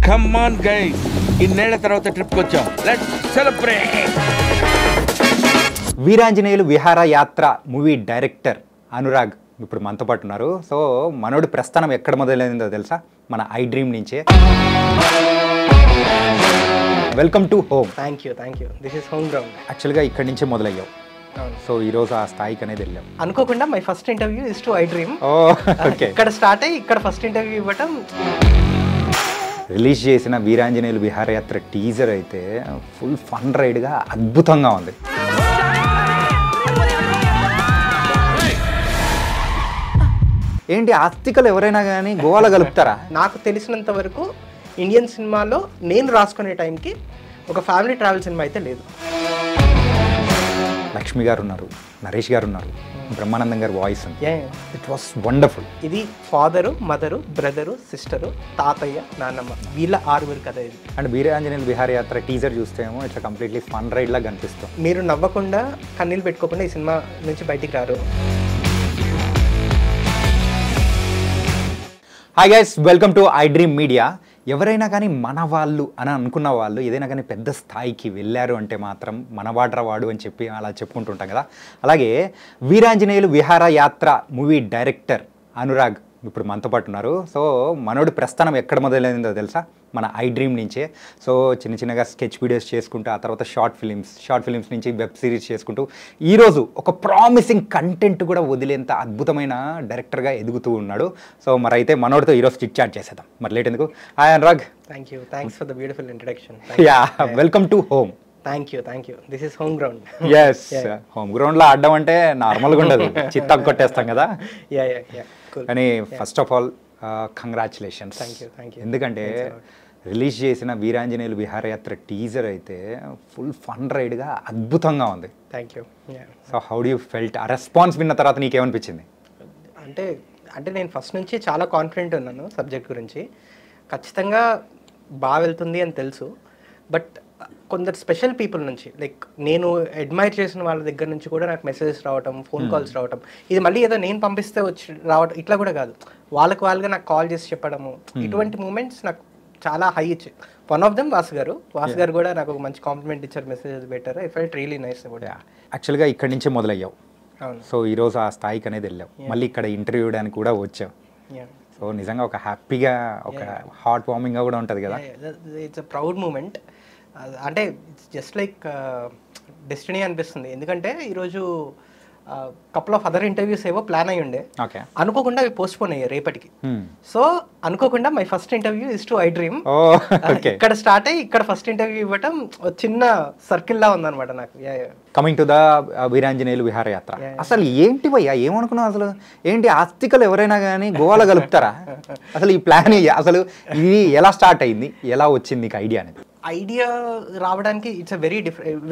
Come on guys, ఇన్నేళ్ల తర్వాత ట్రిప్కి వచ్చాం. Let's celebrate. వీరాంజనేయులు విహార యాత్ర మూవీ డైరెక్టర్ అనురాగ్ ఇప్పుడు మనతో పాటు ఉన్నారు. సో మనోడి ప్రస్థానం ఎక్కడ మొదలైందో తెలుసా? మన ఐ డ్రీమ్ నుంచే. Welcome to home. Thank you. This is home ground. యాక్చువల్గా ఇక్కడి నుంచే మొదలయ్యావు. సో ఈరోజు ఆ స్థాయికి అనేది వెళ్ళాం. అనుకోకుండా my first interview is to I dream. Okay. ఇక్కడ స్టార్ట్ అయ్యి ఇక్కడ ఫస్ట్ ఇంటర్వ్యూ ఇవ్వటం. రిలీజ్ చేసిన వీరాంజనేయులు విహారయాత్ర టీజర్ అయితే ఫుల్ ఫన్ రైడ్గా అద్భుతంగా ఉంది. ఏంటి ఆస్తికలు ఎవరైనా కానీ గోవాలో కలుపుతారా? నాకు తెలిసినంత వరకు ఇండియన్ సినిమాలో నేను రాసుకునే టైంకి ఒక ఫ్యామిలీ ట్రావెల్ సినిమా అయితే లేదు. లక్ష్మి గారు ఉన్నారు, నరేష్ గారు ఉన్నారు, బ్రహ్మానందం గారి వాయిస్ ఉంది. It was wonderful. ఇది ఫాదరు, మదరు, బ్రదరు, సిస్టరు, తాతయ్య, నాన్నమ్మ, వీళ్ళ 6 కథ ఇది. అండ్ వీరాంజనేయులు విహారయాత్ర టీజర్ చూస్తేమో ఇట్లా కంప్లీట్లీ ఫన్ రైడ్ లాగా కనిపిస్తాం. మీరు నవ్వకుండా కన్నీళ్ళు పెట్టుకోకుండా ఈ సినిమా నుంచి బయటికి రారు. Hi guys, welcome to I dream media. ఎవరైనా కానీ మన వాళ్ళు అని అనుకున్న వాళ్ళు ఏదైనా కానీ పెద్ద స్థాయికి వెళ్ళారు అంటే మాత్రం మనవాడ్రా వాడు అని చెప్పి అలా చెప్పుకుంటుంటాం కదా. అలాగే వీరాంజనేయులు విహార యాత్ర మూవీ డైరెక్టర్ అనురాగ్ ఇప్పుడు మనతో పాటు ఉన్నారు. సో మనోడి ప్రస్థానం ఎక్కడ మొదలైందో తెలుసా? మన ఐ డ్రీమ్ నుంచే. సో చిన్నగా స్కెచ్ వీడియోస్ చేసుకుంటూ ఆ తర్వాత షార్ట్ ఫిలిమ్స్ నుంచి వెబ్ సిరీస్ చేసుకుంటూ ఈరోజు ఒక ప్రామిసింగ్ కంటెంట్ కూడా వదిలేంత అద్భుతమైన డైరెక్టర్గా ఎదుగుతూ ఉన్నాడు. సో మరి అయితే మనోడితో ఈరోజు చిట్ చాట్ చేసేద్దాం. మరి లేట్ ఎందుకు. Hi Anurag. Thanks for the beautiful introduction. Yeah, welcome to home. Thank you. This is home ground. Yes, home గ్రౌండ్లో ఆడడం అంటే నార్మల్గా ఉండదు, చిత్తం కొట్టేస్తాం కదా. కానీ first of all congratulations. Thank you. ఎందుకంటే రిలీజ్ చేసిన వీరాంజనేయులు విహారయాత్ర టీజర్ అయితే ఫుల్ ఫన్ రైడ్గా అద్భుతంగా ఉంది. Thank you. So how do you felt? ఆ రెస్పాన్స్ విన్న తర్వాత నీకేమనిపించింది? అంటే నేను ఫస్ట్ నుంచి చాలా కాన్ఫిడెంట్ ఉన్నాను సబ్జెక్ట్ గురించి. ఖచ్చితంగా బాగా వెళ్తుంది అని తెలుసు. బట్ కొందరు స్పెషల్ పీపుల్ నుంచి, లైక్ నేను అడ్మైర్ చేసిన వాళ్ళ దగ్గర నుంచి కూడా నాకు మెసేజెస్ రావటం, ఫోన్ కాల్స్ రావటం. ఇది మళ్ళీ ఏదో నేను పంపిస్తే వచ్చి రావటం ఇట్లా కూడా కాదు, వాళ్ళుగా నాకు కాల్ చేసి చెప్పడము. ఇటువంటి మూమెంట్స్ నాకు చాలా హై ఇచ్చాయి. వన్ ఆఫ్ దెమ్ వాసు గారు కూడా నాకు ఒక మంచి కాంప్లిమెంట్ ఇచ్చారు, మెసేజెస్ పెట్టారు. I felt really nice about it. యాక్చువల్గా ఇక్కడి నుంచే మొదలయ్యావు. అవును. సో ఈరోజు ఆ స్థాయికి అనేది వెళ్ళావు. మళ్ళీ ఇక్కడ ఇంటర్వ్యూ ఇవ్వడానికి కూడా వచ్చావు. సో నిజంగా ఒక హ్యాపీగా, ఒక హార్ట్ వార్మింగ్గా కూడా ఉంటుంది కదా. It's a proud moment. అంటే ఇట్స్ జస్ట్ లైక్ డెస్టినీ అనిపిస్తుంది. ఎందుకంటే ఈరోజు కపుల్ ఆఫ్ అదర్ ఇంటర్వ్యూస్ ఏవో ప్లాన్ అయ్యి ఉండే, అనుకోకుండా అవి పోస్ట్ పోన్ అయ్యాయి రేపటికి. సో అనుకోకుండా my first interview is to I dream. ఇక్కడ స్టార్ట్ అయ్యి ఇక్కడ ఫస్ట్ ఇంటర్వ్యూ ఇవ్వటం చిన్న సర్కిల్ లా ఉందన్నమాట నాకు. కమింగ్ టు ద వీరాంజనేయులు విహారయాత్ర, అసలు ఏంటి భయ్యా, ఏమనుకున్నావు? అసలు ఏంటి ఆస్తికలు ఎవరైనా కానీ గోవాలో కలుపుతారా? అసలు ఈ ప్లాన్ అసలు ఇది ఎలా స్టార్ట్ అయింది, ఎలా వచ్చింది నీకు ఐడియా అనేది? ఐడియా రావడానికి it's a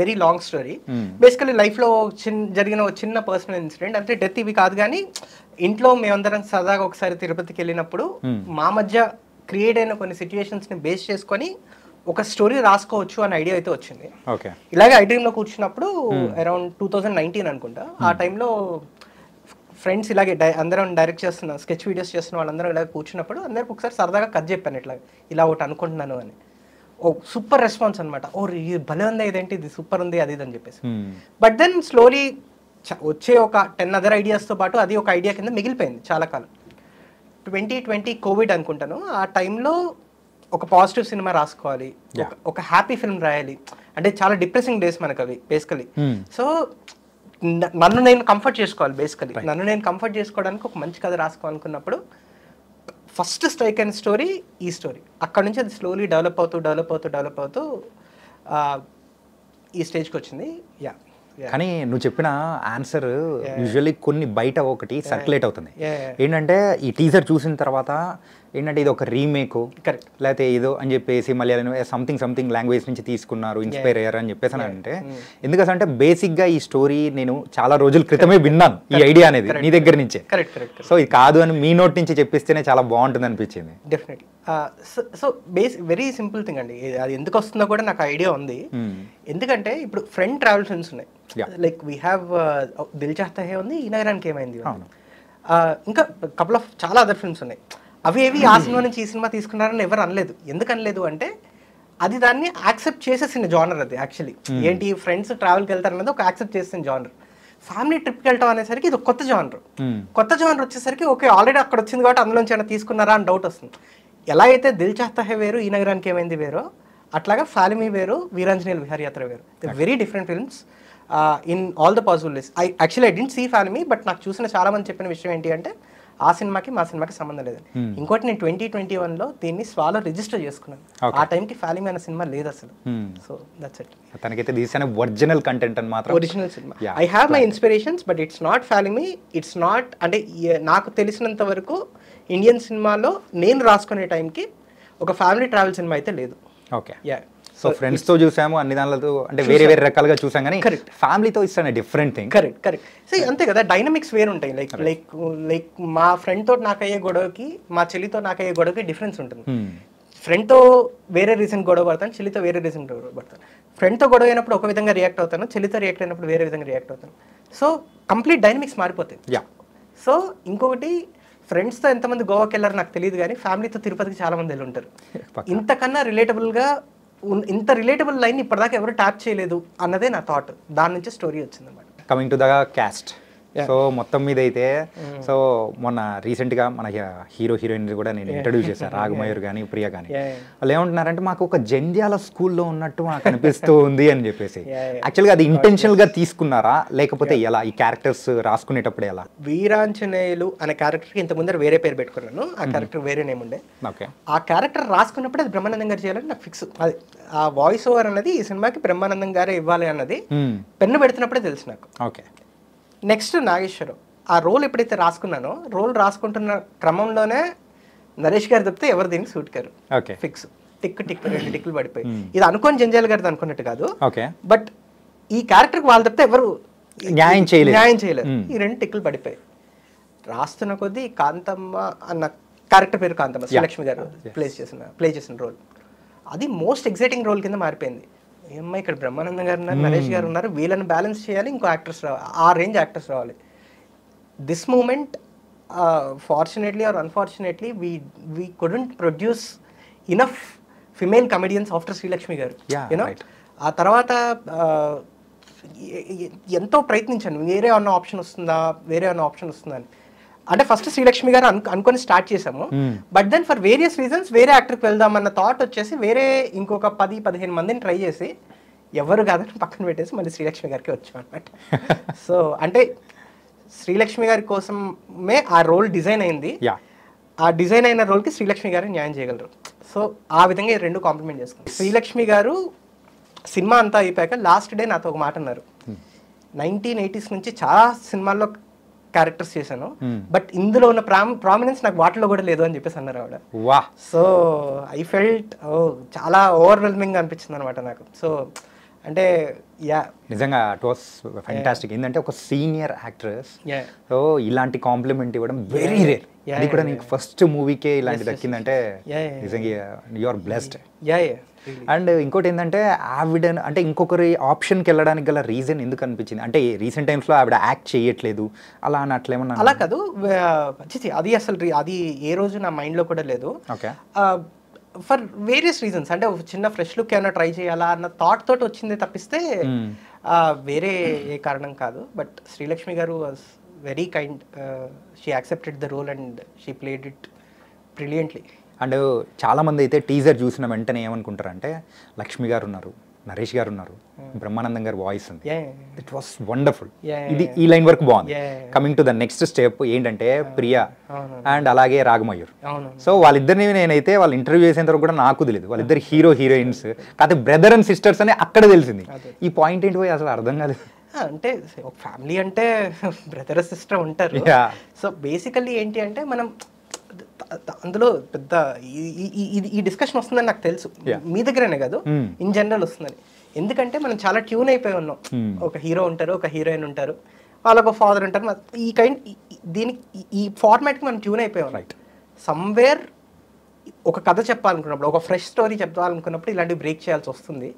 very long story. Basically లైఫ్లో జరిగిన ఒక చిన్న పర్సనల్ ఇన్సిడెంట్. అంటే డెత్ ఇవి కాదు, కానీ ఇంట్లో మేమందరం సరదాగా ఒకసారి తిరుపతికి వెళ్ళినప్పుడు మా మధ్య క్రియేట్ అయిన కొన్ని సిచ్యువేషన్స్ని బేస్ చేసుకొని ఒక స్టోరీ రాసుకోవచ్చు అనే ఐడియా అయితే వచ్చింది. ఇలాగే ఐ డ్రీమ్లో కూర్చున్నప్పుడు అరౌండ్ 2019 అనుకుంటా. ఆ టైంలో ఫ్రెండ్స్ ఇలాగే అందరం డైరెక్ట్ చేస్తున్న స్కెచ్ వీడియోస్ చేస్తున్న వాళ్ళందరం ఇలాగే కూర్చున్నప్పుడు అందరికి ఒకసారి సరదాగా కథ చెప్పాను, ఇలా ఒకటి అనుకుంటున్నాను అని. ఓ సూపర్ రెస్పాన్స్ అనమాట. ఓ ఇది భలే ఉంది, ఇదేంటి ఇది సూపర్ ఉంది, అది అని చెప్పేసి. బట్ దెన్ స్లోలీ వచ్చే ఒక 10 అదర్ ఐడియాస్తో పాటు అది ఒక ఐడియా కింద మిగిలిపోయింది చాలా కాలం. 2020 కోవిడ్ అనుకుంటాను. ఆ టైంలో ఒక పాజిటివ్ సినిమా రాసుకోవాలి, ఒక హ్యాపీ ఫిల్మ్ రాయాలి. అంటే చాలా డిప్రెసింగ్ డేస్ మనకు అవి బేసికలీ. సో నన్ను నేను కంఫర్ట్ చేసుకోవడానికి ఒక మంచి కథ రాసుకోవాలనుకున్నప్పుడు ఫస్ట్ స్ట్రైక్ అయిన స్టోరీ ఈ స్టోరీ. అక్కడ నుంచి అది స్లోలీ డెవలప్ అవుతూ ఈ స్టేజ్కి వచ్చింది. కానీ నువ్వు చెప్పిన ఆన్సర్ యూజువల్లీ కొన్ని బయట ఒకటి సర్క్యులేట్ అవుతుంది. ఏంటంటే ఈ టీజర్ చూసిన తర్వాత ఏంటంటే ఇది ఒక రీమేక్ లేకపోతే ఏదో అని చెప్పేసి మళ్ళీ సంథింగ్ లాంగ్వేజ్ నుంచి తీసుకున్నారు, ఇన్స్పైర్ అయ్యారు అని చెప్పేసి అని అంటే, ఎందుకంటే బేసిక్గా ఈ స్టోరీ నేను చాలా రోజుల క్రితమే విన్నాను ఈ ఐడియా అనేది నీ దగ్గర నుంచే. సో ఇది కాదు అని మీ నోట్ నుంచి చెప్పిస్తేనే చాలా బాగుంటుంది అనిపించింది. Definitely. So very simple thing అండి. అది ఎందుకు వస్తుందో కూడా నాకు ఐడియా ఉంది. ఎందుకంటే ఇప్పుడు ఫ్రెండ్ ట్రావెల్ ఫిల్మ్స్ ఉన్నాయి, like we have Dil Chahta Hai ఉంది, ఈ నగరానికి ఏమైంది, ఇంకా కపుల్ ఆఫ్ చాలా అదర్ ఫిల్మ్స్ ఉన్నాయి. అవేవి ఆ సినిమా నుంచి ఈ సినిమా తీసుకున్నారని ఎవరు అనలేదు. ఎందుకు అనలేదు అంటే అది దాన్ని యాక్సెప్ట్ చేసేసిన జానర్ అది యాక్చువల్లీ. ఏంటి ఫ్రెండ్స్ ట్రావెల్కి వెళ్తారన్నది ఒక యాక్సెప్ట్ చేసిన జానర్. ఫ్యామిలీ ట్రిప్కి వెళ్ళటం అనేసరికి ఇది కొత్త జానర్. కొత్త జానర్ వచ్చేసరికి ఓకే ఆల్రెడీ అక్కడ వచ్చింది కాబట్టి అందులోంచి ఏమైనా తీసుకున్నారా అని డౌట్ వస్తుంది. ఎలా అయితే దిల్ చాహతా హై వేరు, ఈ నగరానికి ఏమైంది వేరో, అట్లాగా ఫాలిమి వేరు, వీరాంజనేయులు విహారయాత్ర వేరు. Very different films in all the possible ways. I didn't see Falimy, but నాకు చూసిన చాలా మంది చెప్పిన విషయం ఏంటి అంటే ఆ సినిమాకి మా సినిమాకి సంబంధం లేదు. ఇంకోటి నేను 2021లో దీన్ని స్వాలో రిజిస్టర్ చేసుకున్నాను. ఆ టైంకి ఫాలిమి అనే సినిమా లేదు అసలు. So that's it. తనకైతే తీసిన ఒరిజినల్ కంటెంట్ అని మాత్రం ఒరిజినల్ సినిమా. I have my inspirations but it's not Falimy. It's not అంటే నాకు తెలిసినంత వరకు ఇండియన్ సినిమాలో నేను రాసుకునే టైంకి ఒక ఫ్యామిలీ ట్రావెల్ సినిమా అయితే లేదు. ఓకే. సో ఫ్రెండ్స్ తో చూసాము, అన్ని దానిలో అంటే వేరే వేరే రకాలుగా చూసాం, కానీ ఫ్యామిలీతో ఇస్తాను డిఫరెంట్ థింగ్. కరెక్ట్. సో అంతే కదా, డైనమిక్స్ వేరు ఉంటాయి. లైక్ మా ఫ్రెండ్ తోటి నాకు అయ్యే గొడవకి, మా చెల్లితో నాకు అయ్యే గొడవకి డిఫరెన్స్ ఉంటుంది. ఫ్రెండ్తో వేరే రీజన్ గొడవ పడతాను, చెల్లితో వేరే రీజన్ గొడవ పడతాను. ఫ్రెండ్తో గొడవ అయినప్పుడు ఒక విధంగా రియాక్ట్ అవుతాను, చెల్లితో రియాక్ట్ అయినప్పుడు వేరే విధంగా రియాక్ట్ అవుతాను. సో కంప్లీట్ డైనమిక్స్ మారిపోతాయి. సో ఇంకొకటి, ఫ్రెండ్స్తో ఎంతమంది గోవాకి వెళ్ళారో నాకు తెలియదు, కానీ ఫ్యామిలీతో తిరుపతికి చాలా మంది వెళ్ళి ఉంటారు. ఇంతకన్నా రిలేటబుల్గా ఇంత రిలేటబుల్ లైన్ ఇప్పటిదాకా ఎవరు ట్యాప్ చేయలేదు అన్నదే నా థాట్. దాని నుంచి స్టోరీ వచ్చింది అన్నమాట. Coming to the cast, so మొత్తం మీద అయితే సో మొన్న రీసెంట్గా మన హీరో హీరోయిన్ కూడా నేను ఇంట్రడ్యూస్ చేశాను, రాఘమయూర్ కానీ ప్రియ కానీ. వాళ్ళు ఏమంటున్నారంటే మాకు ఒక జంధ్యాల స్కూల్లో ఉన్నట్టు మాకు అనిపిస్తూ ఉంది అని చెప్పేసి. యాక్చువల్గా అది ఇంటెన్షనల్గా తీసుకున్నారా లేకపోతే ఎలా, ఈ క్యారెక్టర్స్ రాసుకునేటప్పుడు ఎలా? వీరాంజనేయులు అనే క్యారెక్టర్కి ఇంత ముందర వేరే పేరు పెట్టుకున్నాను. ఆ క్యారెక్టర్ వేరే నేమ్ ఉండే. ఓకే. ఆ క్యారెక్టర్ రాసుకున్నప్పుడు అది బ్రహ్మానందం గారు చేయాలని నాకు ఫిక్స్. అది ఆ వాయిస్ ఓవర్ అన్నది ఈ సినిమాకి బ్రహ్మానందం గారే ఇవ్వాలి అన్నది పెన్ను పెడుతున్నప్పుడే తెలుసు నాకు. ఓకే. నెక్స్ట్ నాగేశ్వరం. ఆ రోల్ ఎప్పుడైతే రాసుకున్నానో, రోల్ రాసుకుంటున్న క్రమంలోనే నరేష్ గారు తప్పితే ఎవరు దీన్ని suit car. Okay. Fix. Tick 2 టిక్కులు పడిపోయి. ఇది అనుకోని జంజాల్ గారిది అనుకున్నట్టు కాదు. ఓకే. బట్ ఈ క్యారెక్టర్కి వాళ్ళు తప్పితే ఎవరు న్యాయం చేయలేదు. ఈ 2 టిక్కులు పడిపోయి రాస్తున్న కొద్దీ కాంతమ్మ అన్న క్యారెక్టర్ పేరు కాంతమ్మ, శ్రీలక్ష్మి గారు ప్లే చేసిన రోల్ అది మోస్ట్ ఎగ్జైటింగ్ రోల్ కింద మారిపోయింది. ఏమ్మా ఇక్కడ బ్రహ్మానందం గారు ఉన్నారు, నరేష్ గారు ఉన్నారు, వీళ్ళని బ్యాలెన్స్ చేయాలి, ఇంకో యాక్టర్స్ రావాలి, ఆ రేంజ్ యాక్టర్స్ రావాలి. This moment fortunately or unfortunately we couldn't produce enough female comedians after Sreelakshmi garu. You know ఆ తర్వాత ఎంతో ప్రయత్నించాను, వేరే అన్న ఆప్షన్ వస్తుందా అని. అంటే ఫస్ట్ శ్రీలక్ష్మి గారు అనుకొని స్టార్ట్ చేసాము. But then for various reasons వేరే యాక్టర్కి వెళ్దామన్న థాట్ వచ్చేసి వేరే ఇంకొక 10-15 మందిని ట్రై చేసి ఎవరు కాదని పక్కన పెట్టేసి మళ్ళీ శ్రీలక్ష్మి గారికి వచ్చాం అనమాట. సో అంటే శ్రీలక్ష్మి గారి కోసమే ఆ రోల్ డిజైన్ అయింది. ఆ డిజైన్ అయిన రోల్కి శ్రీలక్ష్మి గారు న్యాయం చేయగలరు. సో ఆ విధంగా 2 కాంప్లిమెంట్ చేసుకుంటారు. శ్రీలక్ష్మి గారు సినిమా అంతా అయిపోయాక లాస్ట్ డే నాతో ఒక మాట అన్నారు. 1980s నుంచి చాలా సినిమాల్లో క్యారెక్టర్స్ చేశాను, బట్ ఇందులో ఉన్న ప్రామినెన్స్ నాకు వాటిలో కూడా లేదు అని చెప్పేసి అన్నారు ఆవిడ. సో ఐ ఫెల్ట్ చాలా ఓవర్వెల్మింగ్ అనిపించింది అనమాట నాకు. సో అంటే నిజంగా ఇట్ వాస్ ఫ్యాంటాస్టిక్. ఏంటంటే ఒక సీనియర్ యాక్ట్రెస్ సో ఇలాంటి కాంప్లిమెంట్ ఇవ్వడం వెరీ రేర్. అది కూడా నీకు ఫస్ట్ మూవీకే ఇలాంటి దక్కిందంటే నిజంగా యు ఆర్ బ్లెస్డ్. అండ్ ఇంకోటి ఏంటంటే ఆవిడ అంటే ఇంకొకరి ఆప్షన్కి వెళ్ళడానికి గల రీజన్ ఎందుకు అనిపించింది అంటే రీసెంట్ టైమ్స్లో ఆవిడ యాక్ట్ చేయట్లేదు అలా అని అట్లేమన్నా? అలా కాదు, అది అసలు అది ఏ రోజు నా మైండ్లో కూడా లేదు. ఓకే. ఫర్ వేరియస్ రీజన్స్, అంటే ఒక చిన్న ఫ్రెష్ లుక్ ఏమైనా ట్రై చేయాలా అన్న థాట్ తోటి వచ్చింది తప్పిస్తే వేరే ఏ కారణం కాదు. But Sreelakshmi garu was very kind. She accepted the role and she played it brilliantly. And చాలామంది అయితే టీజర్ చూసిన వెంటనే ఏమనుకుంటారంటే లక్ష్మి గారు ఉన్నారు, నరేష్ గారు ఉన్నారు, బ్రహ్మానందం గారి వాయిస్ ఉంది, ఇట్ వాస్ వండర్ఫుల్. ఇది ఈ లైన్ వరకు బాగుంది. Coming to the next step ఏంటంటే ప్రియా అండ్ అలాగే రాఘమయూర్. సో వాళ్ళిద్దరిని నేనైతే వాళ్ళు ఇంటర్వ్యూ చేసేంత వరకు కూడా నాకు తెలియదు వాళ్ళిద్దరు హీరో హీరోయిన్స్ కాకపోతే బ్రదర్ అండ్ సిస్టర్స్ అని అక్కడ తెలిసింది. ఈ పాయింట్ ఏంటి పోయి అసలు అర్థం కాలేదు. అంటే ఒక ఫ్యామిలీ అంటే బ్రదర్ సిస్టర్ ఉంటారు. సో బేసికల్లీ ఏంటి అంటే మనం అందులో పెద్ద ఈ డిస్కషన్ వస్తుందని నాకు తెలుసు, మీ దగ్గరనే కాదు ఇన్ జనరల్ వస్తుందని. ఎందుకంటే మనం చాలా ట్యూన్ అయిపోయి ఉన్నాం. ఒక హీరో ఉంటారు, ఒక హీరోయిన్ ఉంటారు, వాళ్ళకు ఫాదర్ ఉంటారు. ఈ ఫార్మాట్కి మనం ట్యూన్ అయిపోయాం. రైట్. సమ్వేర్ ఒక కథ చెప్పాలనుకున్నప్పుడు, ఒక ఫ్రెష్ స్టోరీ చెప్పాలనుకున్నప్పుడు ఇలాంటివి బ్రేక్ చేయాల్సి వస్తుంది.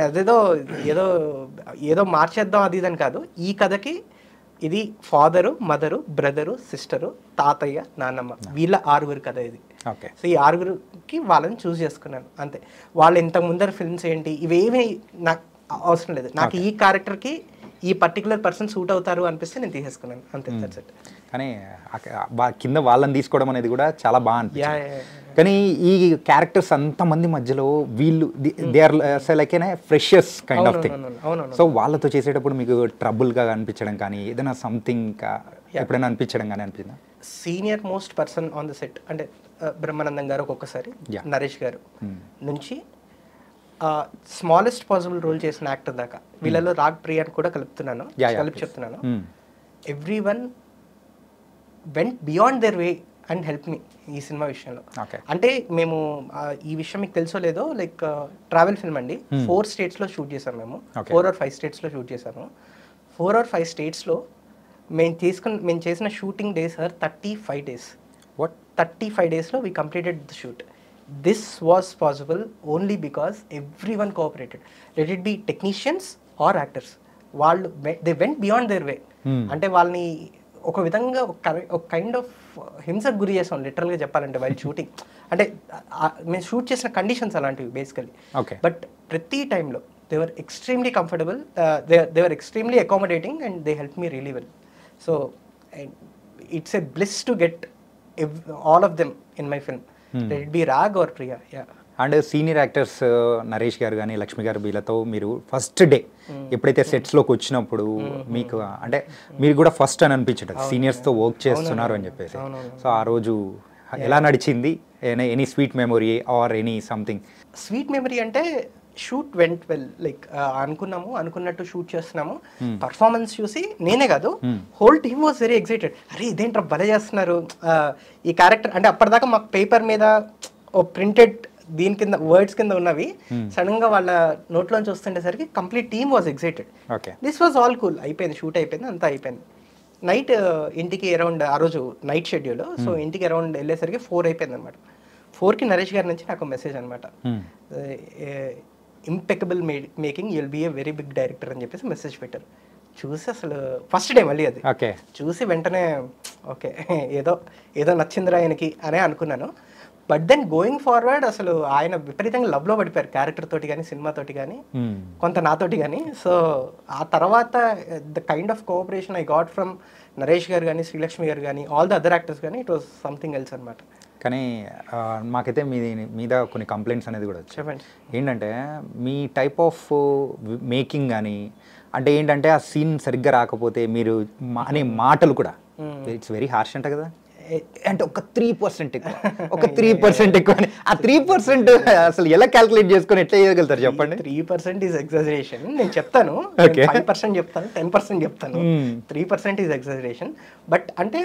అదేదో ఏదో మార్చేద్దాం అది ఇదని కాదు. ఈ కథకి ఇది ఫాదరు, మదరు, బ్రదరు, సిస్టరు, తాతయ్య, నాన్నమ్మ, వీళ్ళ 6 కథ ఇది. ఓకే. సో ఈ 6కి వాళ్ళని చూస్ చేసుకున్నాను అంతే. వాళ్ళు ఇంతకు ముందర ఫిల్మ్స్ ఏంటి ఇవేమీ నాకు అవసరం లేదు. నాకు ఈ క్యారెక్టర్కి ఈ పర్టికులర్ పర్సన్ సూట్ అవుతారు అనిపిస్తే నేను తీసేసుకున్నాను అంతే. That's it. కానీ కింద వాళ్ళని తీసుకోవడం అనేది కూడా చాలా బాగా అనిపించింది. Yeah. కానీ ఈ క్యారెక్టర్స్ అంతమంది మధ్యలో వీళ్ళు they are like a freshers kind of thing. So వాళ్ళతో చేసేటప్పుడు మీకు ట్రబుల్గా అనిపించడం కానీ ఏదైనా సంథింగ్ ఎప్పుడైనా అనిపించడం కానీ అనిపించిందా? Senior most person on the set అంటే బ్రహ్మానందం గారు ఒక్కొక్కసారి, నరేష్ గారు నుంచి స్మాలెస్ట్ పాసిబుల్ రోల్ చేసిన యాక్టర్ దాకా వీళ్ళలో రాగ్ ప్రియాని కూడా కలుపుతున్నాను, కలిపి చెప్తున్నాను. Every one vent beyond their way and help me ఈ సినిమా విషయంలో. అంటే మేము ఈ విషయం మీకు తెలుసో లేదో, లైక్ ట్రావెల్ ఫిల్మ్ అండి. 4 స్టేట్స్లో షూట్ చేసాము మేము. 4 or 5 స్టేట్స్లో షూట్ చేసాము. 4 or 5 స్టేట్స్లో మేము చేసిన షూటింగ్ డేస్ ఆర్ 35 days. 35 daysలో we completed the shoot. This was possible only because everyone cooperated. Let it be technicians or actors. వాళ్ళు they went beyond their way. అంటే వాళ్ళని ఒక విధంగా ఒక కైండ్ ఆఫ్ హింసకు గురి చేసాం లిటరల్గా చెప్పాలంటే వైల్ షూటింగ్. అంటే మేము షూట్ చేసిన కండిషన్స్ అలాంటివి బేసికలీ. బట్ ప్రతి టైంలో they were extremely comfortable, they were extremely accommodating and they help me really well. So it's a bliss to get all of them in my film. Let it be Raag or Priya. And senior actors Naresh garu కానీ లక్ష్మి గారు వీళ్ళతో మీరు first day ఎప్పుడైతే సెట్స్లోకి వచ్చినప్పుడు మీకు అంటే మీరు కూడా ఫస్ట్ అని అనిపించదు సీనియర్స్తో వర్క్ చేస్తున్నారు అని చెప్పేసి. సో ఆ రోజు ఎలా నడిచింది? Any sweet memory or any something? Sweet memory అంటే షూట్ వెంట్ వెల్. లైక్ అనుకున్నట్టు షూట్ చేస్తున్నాము. పర్ఫార్మెన్స్ చూసి నేనే కాదు whole team was very excited. అరే ఇదేంట్రా భలే చేస్తున్నారు ఈ క్యారెక్టర్. అంటే అప్పటిదాకా మాకు పేపర్ మీద ఓ ప్రింటెడ్ దీని కింద వర్డ్స్ కింద ఉన్నవి సడన్ గా వాళ్ళ నోట్లోంచి వస్తుండేసరికి complete team was excited. This was all cool. అయిపోయింది, షూట్ అయిపోయింది, అంతా అయిపోయింది. నైట్ ఇంటికి అరౌండ్ ఆ రోజు నైట్ షెడ్యూల్. సో ఇంటికి అరౌండ్ వెళ్ళేసరికి 4 అయిపోయింది అనమాట. 4కి నరేష్ గారి నుంచి నాకు మెసేజ్ అనమాట, impeccable making, you'll be a very big director అని చెప్పేసి మెసేజ్ పెట్టారు. చూసి అసలు ఫస్ట్ డే మళ్ళీ అది చూసి వెంటనే ఓకే ఏదో నచ్చిందిరా ఆయనకి అనే అనుకున్నాను. బట్ దెన్ గోయింగ్ ఫార్వర్డ్ అసలు ఆయన విపరీతంగా లవ్లో పడిపోయారు క్యారెక్టర్ తోటి కానీ సినిమా తోటి కానీ కొంత నాతోటి కానీ. సో ఆ తర్వాత the kind of cooperation I got from Naresh garu కానీ శ్రీలక్ష్మి గారు కానీ ఆల్ ద అదర్ యాక్టర్స్ కానీ ఇట్ వాస్ సంథింగ్ ఎల్స్ అనమాట. కానీ మాకైతే మీద కొన్ని కంప్లైంట్స్ అనేది కూడా వచ్చాయి. చెప్పండి. ఏంటంటే మీ టైప్ ఆఫ్ మేకింగ్ కానీ అంటే ఏంటంటే ఆ సీన్ సరిగ్గా రాకపోతే మీరు అనే మాటలు కూడా ఇట్స్ వెరీ హార్ష్ అంట కదా. అంటే ఒక 3% ఎక్కువ, ఒక 3% ఎక్కువ అని. ఆ 3% అసలు ఎలా క్యాల్కులేట్ చేసుకొని ఎట్లా చేయగలుగుతారు చెప్పండి? 3% ఈజ్ ఎగ్జాజరేషన్. నేను చెప్తాను 5% చెప్తాను, 10% చెప్తాను. 3% ఈజ్ ఎగ్జాజరేషన్. బట్ అంటే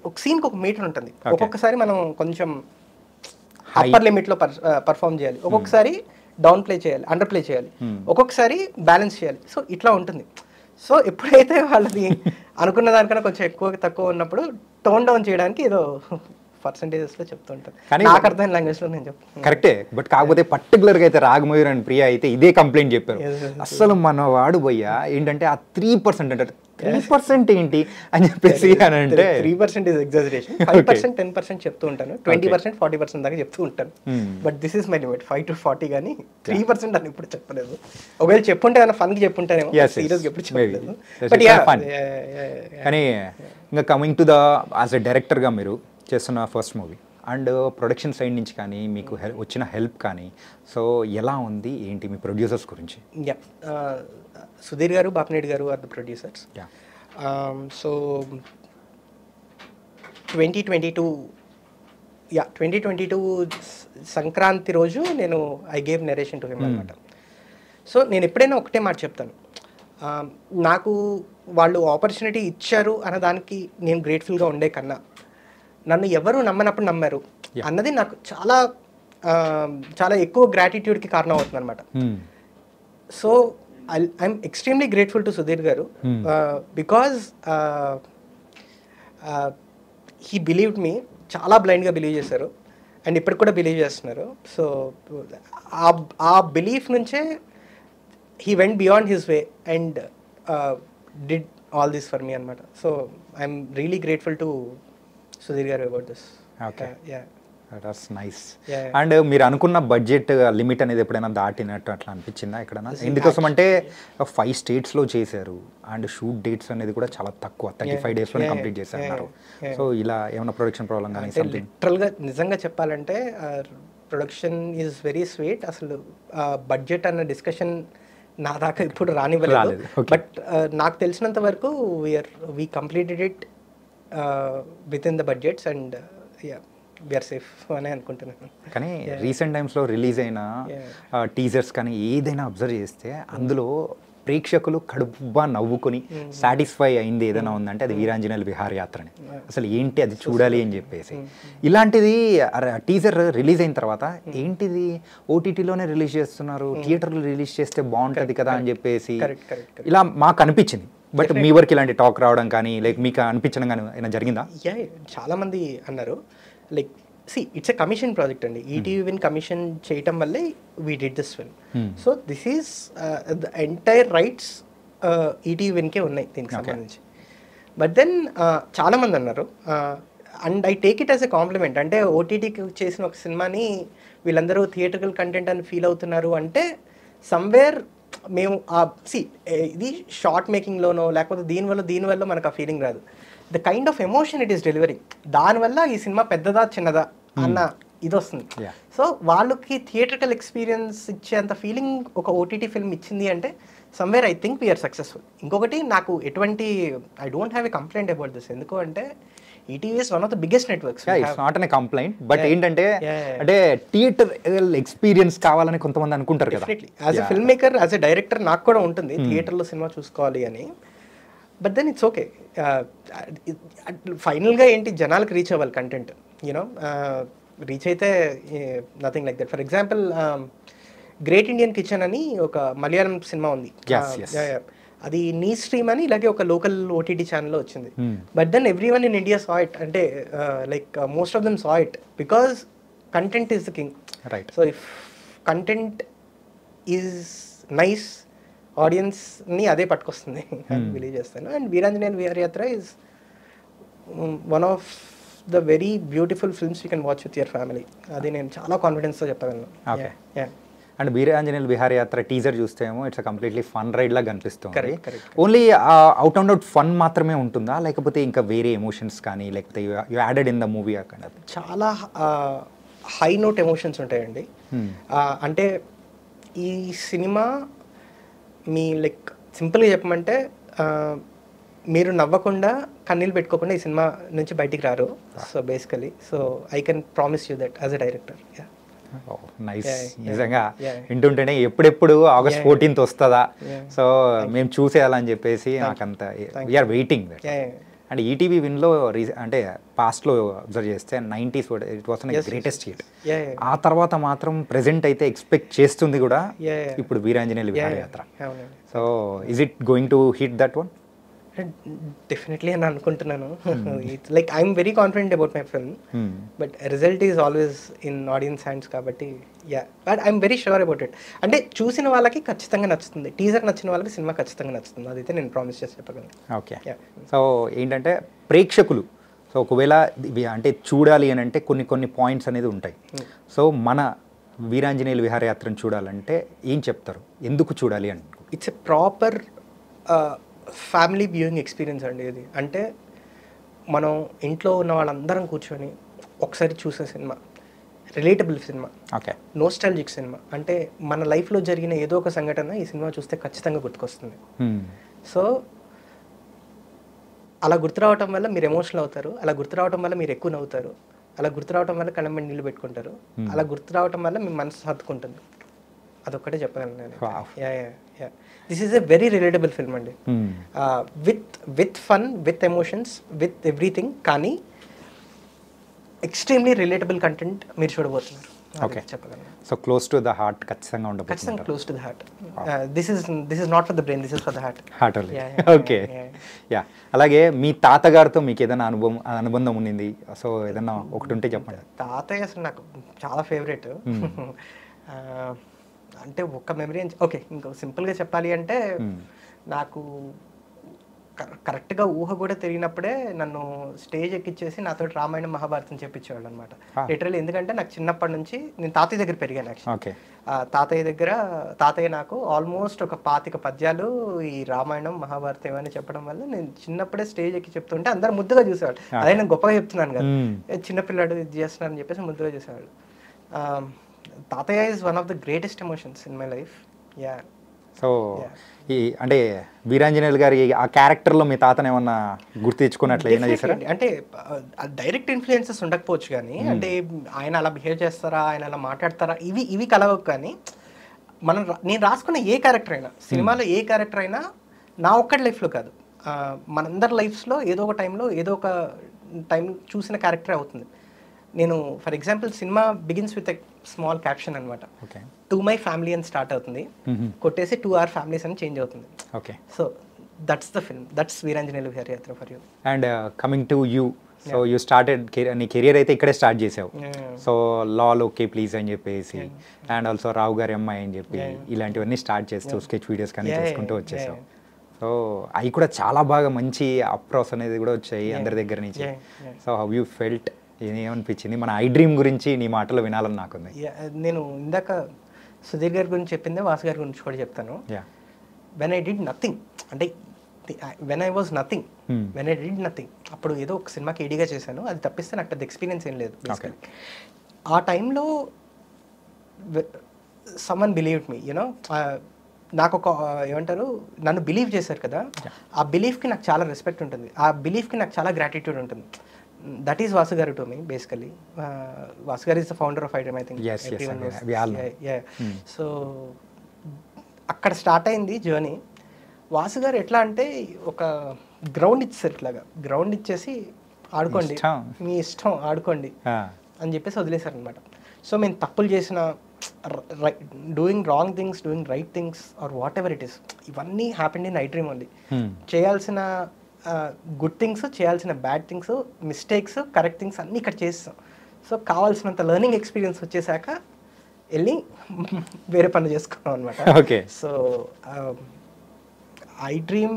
ఒక సీన్కి ఒక మీటర్ ఉంటుంది. ఒక్కొక్కసారి మనం కొంచెం అప్పర్ లిమిట్లో పర్ఫామ్ చేయాలి, ఒక్కొక్కసారి డౌన్ ప్లే చేయాలి, అండర్ ప్లే చేయాలి, ఒక్కొక్కసారి బ్యాలెన్స్ చేయాలి. సో ఇట్లా ఉంటుంది. సో ఎప్పుడైతే వాళ్ళది అనుకున్న దానికన్నా కొంచెం ఎక్కువ తక్కువ ఉన్నప్పుడు టోన్ డౌన్ చేయడానికి ఏదో పర్సంటేజెస్లో చెప్తుంటాను. నాకు అర్థమైన లాంగ్వేజ్లో నేను చెప్తాను. కరెక్టే. బట్ కాకపోతే పర్టికులర్గా అయితే రాగమయూర్ అండ్ ప్రియా అయితే ఇదే కంప్లైంట్ చెప్పారు. అసలు మన వాడు పోయా ఏంటంటే ఆ 3% అంటే 3% ఏంటి అని చెప్పేసి అని అంటే 3% ఈజ్ ఎగ్జాజరేషన్. 5%, 10% చెప్తూ ఉంటాను, 20%, 40% దాకా చెప్తూ ఉంటాను. But this is my limit 5 to 40. కానీ 3% అని ఇప్పుడు చెప్పలేదు. ఒకవేళ చెప్పుంటే ఏమైనా ఫన్కి చెప్పుంటానేమో, సీరియస్గా ఎప్పుడు చెప్పలేదు. బట్ కానీ ఇంకా coming to the as a డైరెక్టర్గా మీరు చేస్తున్న first movie and production side నుంచి కానీ మీకు వచ్చిన హెల్ప్ కానీ సో ఎలా ఉంది ఏంటి మీ ప్రొడ్యూసర్స్ గురించి? Sudheer garu, Bapineedu garu are the producers. So 2022 Sankranti రోజు నేను I gave narration to him అనమాట. సో నేను ఎప్పుడైనా ఒకటే మాట చెప్తాను, నాకు వాళ్ళు ఆపర్చునిటీ ఇచ్చారు అన్నదానికి నేను గ్రేట్ఫుల్గా ఉండే కన్నా నన్ను ఎవరు నమ్మనప్పుడు నమ్మారు అన్నది నాకు చాలా చాలా ఎక్కువ గ్రాటిట్యూడ్కి కారణం అవుతుంది అనమాట. So I'm extremely grateful to Sudheer గారు బికాజ్ హీ బిలీవ్డ్ మీ. చాలా బ్లైండ్గా బిలీవ్ చేశారు అండ్ ఇప్పటికి కూడా బిలీవ్ చేస్తున్నారు. సో ఆ బిలీఫ్ నుంచే he went beyond his way and did all this for me అనమాట. So I'm really grateful to Sudhir garu about this. Okay. Yeah. That's nice. Yeah. And మీరు అనుకున్న budget limit అనేది ఎప్పుడైనా దాటినట్టు అట్లా అనిపించిందా ఎక్కడైనా? ఎందుకోసం అంటే 5 స్టేట్స్లో చేశారు అండ్ షూట్ డేట్స్ అనేది కూడా చాలా తక్కువ, 35 డేస్లోనే కంప్లీట్ చేశారు. సో ఇలా ఏమైనా ప్రొడక్షన్ ప్రాబ్లం కానీ సంథింగ్? లిటరల్గా నిజంగా చెప్పాలంటే ప్రొడక్షన్ ఈజ్ వెరీ స్వీట్. అసలు బడ్జెట్ అన్న డిస్కషన్ నా దాకా ఇప్పుడు రానివ్వలేదు. బట్ నాకు తెలిసినంత వరకు we completed it within the budgets and we're safe అని అనుకుంటున్నాను. కానీ రీసెంట్ టైమ్స్లో రిలీజ్ అయిన టీజర్స్ కానీ ఏదైనా అబ్జర్వ్ చేస్తే అందులో ప్రేక్షకులు కడుపుబ్బా నవ్వుకొని సాటిస్ఫై అయింది ఏదైనా ఉందంటే అది వీరాంజనేయులు విహారయాత్రని. అసలు ఏంటి అది చూడాలి అని చెప్పేసి. ఇలాంటిది టీజర్ రిలీజ్ అయిన తర్వాత ఏంటిది ఓటీటీలోనే రిలీజ్ చేస్తున్నారు, థియేటర్లో రిలీజ్ చేస్తే బాగుంటుంది కదా అని చెప్పేసి ఇలా మాకు అనిపించింది. బట్ మీ వరకు ఇలాంటి టాక్ రావడం కానీ లైక్ మీకు అనిపించడం కానీ ఏమైనా జరిగిందా? చాలా మంది అన్నారు like it's a commission project అండి. ఈటీవీ విన్ కమిషన్ చేయటం వల్లే we did this film. So this is the entire rights ETV విన్కే ఉన్నాయి దీనికి సంబంధించి. బట్ దెన్ చాలామంది అన్నారు and I take it as a compliment. అంటే ఓటీటీకి చేసిన ఒక సినిమాని వీళ్ళందరూ థియేటర్కల్ కంటెంట్ అని ఫీల్ అవుతున్నారు అంటే సమ్వేర్ మేము ఇది షార్ట్ మేకింగ్లోనో లేకపోతే దీనివల్ల మనకు ఆ ఫీలింగ్ రాదు. The kind of emotion it is delivering, దానివల్ల ఈ సినిమా పెద్దదా చిన్నదా అన్న ఇది వస్తుంది. సో వాళ్ళకి థియేటర్కల్ ఎక్స్పీరియన్స్ ఇచ్చేంత ఫీలింగ్ ఒక ఓటీటీ ఫిల్మ్ ఇచ్చింది అంటే somewhere I think we're successful. ఇంకొకటి నాకు ఎటువంటి I don't have a complaint about this. ఎందుకు అంటే ETV is one of the biggest networks. It's not a complaint, but ఏంటంటే అంటే థియేటర్ ఎక్స్పీరియన్స్ కావాలని కొంతమంది అనుకుంటారు కదా. As a film maker, as a director నాకు కూడా ఉంటుంది థియేటర్లో సినిమా చూసుకోవాలి అని. But then it's okay. ఫైనల్గా ఏంటి జనాలకు రీచ్ అవ్వాలి కంటెంట్, యూనో రీచ్ అయితే nothing like that. For example great Indian kitchen అని ఒక మలయాళం సినిమా ఉంది. అది నీ స్ట్రీమ్ అని ఇలాగే ఒక లోకల్ ఓటీటీ ఛానల్లో వచ్చింది. But then everyone in India saw it. అంటే like most of them saw it because content is the king. Right. So if content is nice ఆడియన్స్ని అదే పట్టుకొస్తుంది అని బిలీవ్ చేస్తాను. And Veeranjaneyulu Viharayatra is one of the very beautiful films you can watch with your family. అది నేను చాలా కాన్ఫిడెన్స్తో చెప్పగలను. అండ్ వీరాంజనేయులు విహారయాత్ర టీజర్ చూస్తేమో ఇట్స్ కంప్లీట్లీ ఫన్ రైడ్ లాగా కనిపిస్తుంది. Correct. Only out and out fun మాత్రమే ఉంటుందా, లేకపోతే ఇంకా వేరే ఎమోషన్స్ కానీ లేకపోతే you added in the movie? అక్కడ చాలా హై నోట్ ఎమోషన్స్ ఉంటాయండి. అంటే ఈ సినిమా మీ లైక్ సింపుల్గా చెప్పమంటే మీరు నవ్వకుండా కన్నీళ్ళు పెట్టుకోకుండా ఈ సినిమా నుంచి బయటికి రారు. So basically I can promise you that as a director. Nice. నిజంగా వింటుంటేనే ఎప్పుడెప్పుడు August 14th వస్తుందా, సో మేము చూసేయాలని చెప్పేసి నాకంత వీఆర్ వెయిటింగ్. అండ్ ఈటీవీ విన్లో అంటే పాస్ట్లో అబ్జర్వ్ చేస్తే 90s it was greatest hit. ఆ తర్వాత మాత్రం ప్రెజెంట్ అయితే ఎక్స్పెక్ట్ చేస్తుంది కూడా ఇప్పుడు Veeranjaneyulu Viharayatra. So is it going to hit that one? Definitely అని అనుకుంటున్నాను. Like I'm very confident about my film, but result is always in audience hands కాబట్టి but I'm very sure about it. అంటే చూసిన వాళ్ళకి ఖచ్చితంగా నచ్చుతుంది, టీజర్ నచ్చిన వాళ్ళకి సినిమా ఖచ్చితంగా నచ్చుతుంది. అదైతే నేను ప్రామిస్ చేసి చెప్పగలను. ఓకే. సో ఏంటంటే ప్రేక్షకులు సో ఒకవేళ అంటే చూడాలి అని అంటే కొన్ని పాయింట్స్ అనేది ఉంటాయి. సో మన వీరాంజనేయులు విహారయాత్రను చూడాలంటే ఏం చెప్తారు, ఎందుకు చూడాలి అని? It's a proper family viewing experience అండి ఇది. అంటే మనం ఇంట్లో ఉన్న వాళ్ళందరం కూర్చొని ఒకసారి చూసే cinema, relatable cinema, okay, nostalgic cinema. అంటే మన లైఫ్లో జరిగిన ఏదో ఒక సంఘటన ఈ సినిమా చూస్తే ఖచ్చితంగా గుర్తుకొస్తుంది. సో అలా గుర్తు రావటం వల్ల మీరు ఎమోషనల్ అవుతారు, అలా గుర్తు రావటం వల్ల మీరు ఎక్కువ నవ్వుతారు, అలా గుర్తు రావటం వల్ల కళ్ళ మీద నీళ్ళు పెట్టుకుంటారు, అలా గుర్తు రావటం వల్ల మీ మనసు హత్తుకుంటుంది. అదొక్కటే చెప్పగలను నేను. This is a very relatable film అండి. With fun, with emotions, with everything. కానీ ఎక్స్ట్రీమ్లీ రిలేటబుల్ కంటెంట్ మీరు చూడబోతున్నారు. ఓకే, చెప్పగలను. So close to the heart ఖచ్చితంగా ఉండబోతుంది. ఖచ్చితంగా close to the heart. This is not for the brain, this is for the heart. Heart only. Okay, yeah. అలాగే మీ తాతగారితో మీకు ఏదైనా అనుబంధం ఉన్నింది? సో ఏదన్నా ఒకటి ఉంటే చెప్పండి. తాతయ్య అసలు నాకు చాలా ఫేవరెట్. అంటే ఒక్క మెమరీ ఓకే, ఇంకో సింపుల్గా చెప్పాలి అంటే నాకు కరెక్ట్గా ఊహ కూడా తిరిగినప్పుడే నన్ను స్టేజ్ ఎక్కిచ్చేసి నాతో రామాయణం మహాభారతం చెప్పించేవాళ్ళు అనమాట. లిటరల్లీ ఎందుకంటే నాకు చిన్నప్పటి నుంచి నేను తాతయ్య దగ్గర పెరిగాను యాక్చువల్లీ. తాతయ్య నాకు ఆల్మోస్ట్ ఒక 25 పద్యాలు ఈ రామాయణం మహాభారతం ఏమైనా చెప్పడం వల్ల నేను చిన్నప్పుడే స్టేజ్ ఎక్కి చెప్తుంటే అందరు ముద్దుగా చూసేవాళ్ళు. అదే నేను గొప్పగా చెప్తున్నాను కదా, చిన్నపిల్లాడు ఇది చేస్తున్నారని చెప్పేసి ముద్దుగా చూసేవాళ్ళు. తాతయ్య is one of the greatest emotions in my life. Yeah. So ఈ అంటే వీరాంజనేయులు గారి ఆ క్యారెక్టర్లో మీ తాతను ఏమన్నా గుర్తు తెచ్చుకున్నట్లు ఏమైనా చేశారా? అంటే డైరెక్ట్ ఇన్ఫ్లుయెన్సెస్ ఉండకపోవచ్చు కానీ, అంటే ఆయన అలా బిహేవ్ చేస్తారా, ఆయన అలా మాట్లాడతారా, ఇవి కలవవు. కానీ నేను రాసుకున్న ఏ క్యారెక్టర్ అయినా, సినిమాలో ఏ క్యారెక్టర్ అయినా నా ఒక్కటి లైఫ్లో కాదు, మనందరి లైఫ్స్లో ఏదో ఒక టైంలో ఏదో ఒక టైం చూసిన క్యారెక్టర్ అవుతుంది. నేను ఫర్ ఎగ్జాంపుల్ సినిమా begins with a small caption అనమాట. టు మై ఫ్యామిలీ అని స్టార్ట్ అవుతుంది, కొట్టేసి 2 our families అని చేంజ్ అవుతుంది. Okay. So that's the film, that's Veeranjaneyulu Viharayatra for you. And coming to you, so you started నీ కెరియర్ అయితే ఇక్కడే స్టార్ట్ చేసావు. సో లాల్ ఓకే ప్లీజ్ అని చెప్పేసి, అండ్ ఆల్సో రావు గారి అమ్మాయి అని చెప్పి ఇలాంటివన్నీ స్టార్ట్ చేస్తూ స్కెచ్ వీడియోస్ కానీ చేసుకుంటూ వచ్చేసావు. సో అవి కూడా చాలా బాగా మంచి అప్రోస్ అనేది కూడా వచ్చాయి అందరి దగ్గర నుంచి. సో హౌ యూ ఫెల్ట్, ఏమనిపించింది? మన ఐ డ్రీమ్ గురించి నీ మాటలో వినాలని నాకుంది. నేను ఇందాక సుధీర్ గారి గురించి చెప్పిందే వాసు గారి గురించి కూడా చెప్తాను. వెన్ ఐ డిడ్ నథింగ్, అంటే when I was nothing, when I did nothing, అప్పుడు ఏదో ఒక సినిమాకి ఏడీగా చేశాను, అది తప్పిస్తే నాకు పెద్ద ఎక్స్పీరియన్స్ ఏం లేదు. ఆ టైంలో సమ్వన్ బిలీవ్డ్ మీ, యూనో, నాకు ఒక ఏమంటారు, నన్ను బిలీవ్ చేశారు కదా, ఆ బిలీఫ్కి నాకు చాలా రెస్పెక్ట్ ఉంటుంది, ఆ బిలీఫ్కి నాకు చాలా గ్రాటిట్యూడ్ ఉంటుంది. That is Vasu garu to me, basically. Vasu garu is the founder of iDream, I think. Yes, everyone yes, we all know. Yeah. So, akkada start ayindi journey. Vasu garu etla ante oka ground ఇచ్చారు, ఇట్లాగా ground ఇచ్చేసి ఆడుకోండి, మీ ఇష్టం ఆడుకోండి అని చెప్పేసి వదిలేశారు అనమాట. సో మేము తప్పులు చేసిన, doing wrong things, doing right things, or whatever it is, ఇవన్నీ హ్యాపెండ్ ఇన్ iDream ఓన్లీ. చేయాల్సిన గుడ్ థింగ్స్, చేయాల్సిన bad things, mistakes, correct things అన్నీ ఇక్కడ చేస్తాం. సో కావాల్సినంత లెర్నింగ్ ఎక్స్పీరియన్స్ వచ్చేసాక వెళ్ళి వేరే పనులు చేసుకున్నాం అనమాట. Okay. So iDream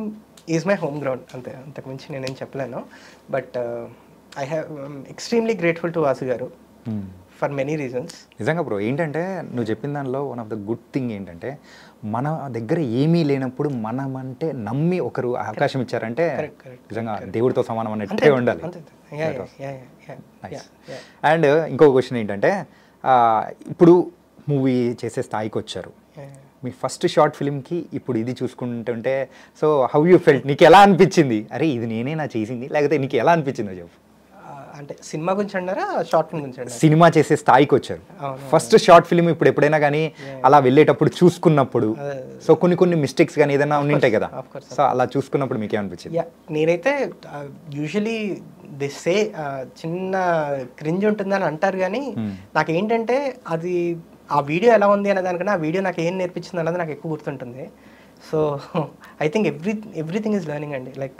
is my home ground, అంతే, అంతకుమించి నేనేం చెప్పలేను. But I have extremely grateful to Vasu గారు ఫర్ మెనీ రీజన్స్. నిజంగా బ్రో, ఏంటంటే నువ్వు చెప్పిన దానిలో one of the good thing ఏంటంటే, మన దగ్గర ఏమీ లేనప్పుడు మనం అంటే నమ్మి ఒకరు అవకాశం ఇచ్చారంటే నిజంగా దేవుడితో సమానం అన్నట్టే ఉండాలి. అండ్ ఇంకొక క్వశ్చన్ ఏంటంటే, ఇప్పుడు మూవీ చేసే స్థాయికి వచ్చారు, మీ ఫస్ట్ షార్ట్ ఫిల్మ్కి ఇప్పుడు ఇది చూసుకుంటుంటే, సో హౌ యూ ఫెల్ట్, నీకు ఎలా అనిపించింది? అరే ఇది నేనేనా చేసింది, లేకపోతే నీకు ఎలా అనిపించిందో చెప్పు. అంటే సినిమా గురించి అన్నారా, షార్ట్ ఫిల్మ్ గురించి అన్నారా? సినిమా చేసే స్థాయికి వచ్చారు, ఫస్ట్ షార్ట్ ఫిల్మ్, ఇప్పుడు ఎప్పుడైనా కానీ అలా వెళ్ళేటప్పుడు చూసుకున్నప్పుడు, సో కొన్ని మిస్టేక్స్ కానీ ఏదైనా ఉంటాయి కదా, సో అలా చూసుకున్నప్పుడు మీకు ఏమనిపించింది? నేనైతే యూజువలీ దిస్ చిన్న క్రింజ్ ఉంటుందని అంటారు, కానీ నాకేంటంటే అది ఆ వీడియో ఎలా ఉంది అనే దానికన్నా ఆ వీడియో నాకు ఏం నేర్పించింది అన్నది నాకు ఎక్కువ గుర్తుంటుంది. So I think everything is learning అండి. లైక్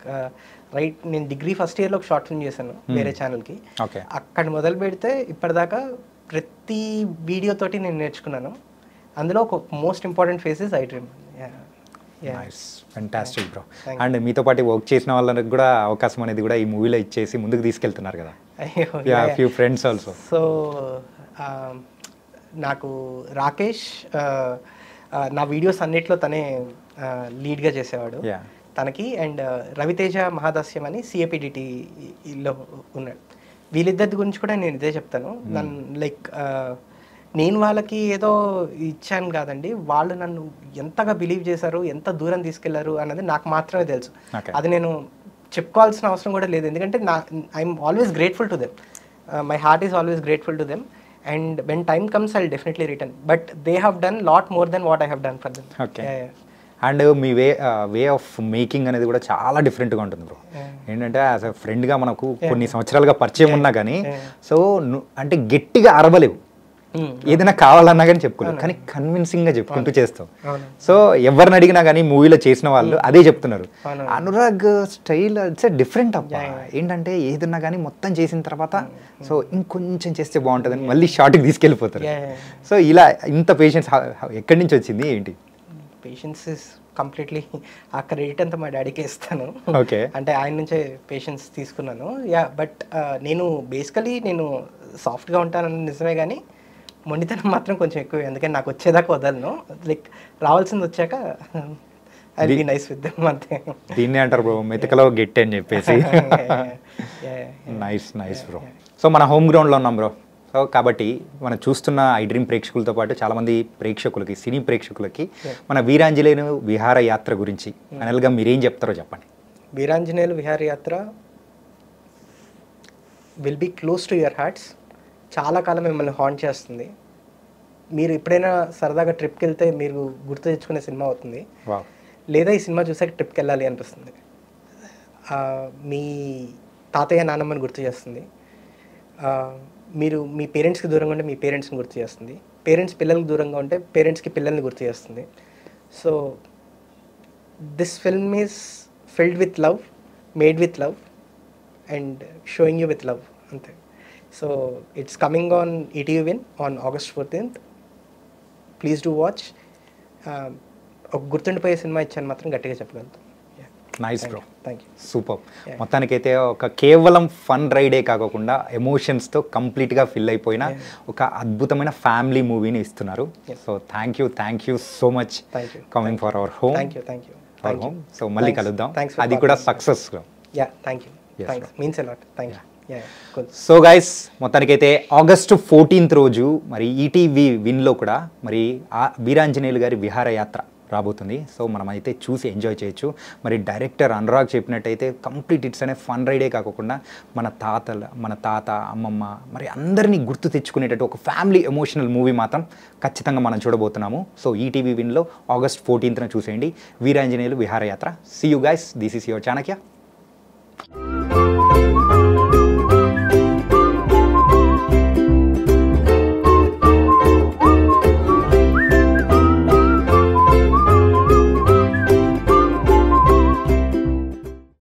రైట్, నేను డిగ్రీ ఫస్ట్ ఇయర్లో ఒక షార్ట్ ఫిల్మ్ చేశాను వేరే ఛానల్కి. అక్కడ మొదలు పెడితే ఇప్పటిదాకా ప్రతి వీడియోతోటి నేను నేర్చుకున్నాను. అందులో ఒక most important face is iDream. Fantastic bro. And మీతో పాటు వర్క్ చేసిన వాళ్ళకి కూడా అవకాశం అనేది కూడా ఈ మూవీలో ఇచ్చేసి ముందుకు తీసుకెళ్తున్నారు కదా, ఫ్యూ ఫ్రెండ్స్ ఆల్సో. సో నాకు రాకేష్ నా వీడియోస్ అన్నిట్లో తనే లీడ్గా చేసేవాడు తనకి. అండ్ రవితేజ మహాదాస్యం అని CAPDTలో ఉన్నాడు. వీళ్ళిద్దరి గురించి కూడా నేను ఇదే చెప్తాను. లైక్ నేను వాళ్ళకి ఏదో ఇచ్చాను కాదండి, వాళ్ళు నన్ను ఎంతగా బిలీవ్ చేశారు, ఎంత దూరం తీసుకెళ్లారు అన్నది నాకు మాత్రమే తెలుసు. అది నేను చెప్పుకోవాల్సిన అవసరం కూడా లేదు, ఎందుకంటే I'm always grateful to them. My heart is always grateful to them. And when time comes, I'll definitely return. But they have done lot more than what I have done for them. Okay. And me way of making అనేది కూడా చాలా డిఫరెంట్గా ఉంటుంది bro. ఏంటంటే as a ఫ్రెండ్గా మనకు కొన్ని సంవత్సరాలుగా పరిచయం ఉన్నా కానీ, సో అంటే గట్టిగా అరవలేవు, ఏదైనా కావాలన్నా కానీ చెప్పుకోలేదు, కానీ కన్విన్సింగ్గా చెప్పుకుంటూ చేస్తాం. సో ఎవరిని అడిగినా కానీ మూవీలో చేసిన వాళ్ళు అదే చెప్తున్నారు, అనురాగ్ స్టైల్ ఇట్స్ డిఫరెంట్ అబ్బా. ఏంటంటే ఏదన్నా కానీ మొత్తం చేసిన తర్వాత సో ఇంకొంచెం చేస్తే బాగుంటుందని మళ్ళీ షార్ట్కి తీసుకెళ్ళిపోతారు. సో ఇలా ఇంత పేషెన్స్ ఎక్కడి నుంచి వచ్చింది ఏంటి? పేషెన్స్ ఇస్ కంప్లీట్లీ ఆ క్రెడిట్ అంతా మా డాడీకే ఇస్తాను. ఓకే. అంటే ఆయన నుంచే పేషెన్స్ తీసుకున్నాను. బట్ నేను బేసికలీ నేను సాఫ్ట్గా ఉంటానని నిజమే, కానీ మొండితనం మాత్రం కొంచెం ఎక్కువ. ఎందుకంటే నాకు వచ్చేదాకా వదలను, లైక్ రావాల్సింది వచ్చాక I be nice with them అంతే. దీన్నే అంటారు బ్రో మెతకలో గెట్ అని చెప్పేసి. Nice bro. సో మన హోమ్ గ్రౌండ్లో ఉన్నాం బ్రో. సో కాబట్టి మనం చూస్తున్న ఐ డ్రీమ్ ప్రేక్షకులతో పాటు చాలామంది ప్రేక్షకులకి, సినీ ప్రేక్షకులకి మన వీరాంజనేయులు విహారయాత్ర గురించి ఫైనల్గా మీరేం చెప్తారో చెప్పండి. Veeranjaneyulu Viharayatra will be close to your hearts. చాలా కాలం మిమ్మల్ని హాంట్ చేస్తుంది. మీరు ఎప్పుడైనా సరదాగా ట్రిప్కి వెళ్తే మీరు గుర్తు తెచ్చుకునే సినిమా అవుతుంది, లేదా ఈ సినిమా చూసాక ట్రిప్కి వెళ్ళాలి అనిపిస్తుంది. మీ తాతయ్య నాన్నమ్మని గుర్తు చేస్తుంది. మీరు మీ పేరెంట్స్కి దూరంగా ఉంటే మీ పేరెంట్స్ని గుర్తు చేస్తుంది. పేరెంట్స్ పిల్లలకు దూరంగా ఉంటే పేరెంట్స్కి పిల్లల్ని గుర్తు చేస్తుంది. So this film is filled with love, made with love and showing you with love అంతే. So it's coming on ETV win on August 14th. Please do watch. ఒక గుర్తుండిపోయే సినిమా ఇచ్చాను మాత్రం గట్టిగా చెప్పగలుగుతాం. Nice bro, thank you. Super. మొత్తానికైతే ఒక కేవలం ఫన్ రైడే కాకుండా ఎమోషన్స్తో కంప్లీట్గా ఫిల్ అయిపోయిన ఒక అద్భుతమైన ఫ్యామిలీ మూవీని ఇస్తున్నారు. So thank you so much coming for our home. Our home. So మళ్ళీ కలుద్దాం, అది కూడా సక్సెస్గా. Thank you. Means a lot. Thank you. So guys, మొత్తానికైతే August 14th రోజు మరి ఈటీవీ విన్లో కూడా మరి వీరాంజనేయులు గారి విహారయాత్ర రాబోతుంది. సో మనమైతే చూసి ఎంజాయ్ చేయొచ్చు. మరి డైరెక్టర్ అనురాగ్ చెప్పినట్టయితే కంప్లీట్ ఇట్స్ అనే ఫన్ రైడే కాకుండా మన తాత అమ్మమ్మ మరి అందరినీ గుర్తు తెచ్చుకునేటట్టు ఒక ఫ్యామిలీ ఎమోషనల్ మూవీ మాత్రం ఖచ్చితంగా మనం చూడబోతున్నాము. సో ఈటీవీ విన్లో August 14th చూసేయండి వీరాంజనేయులు విహారయాత్ర. See you guys, this is your Chanakya.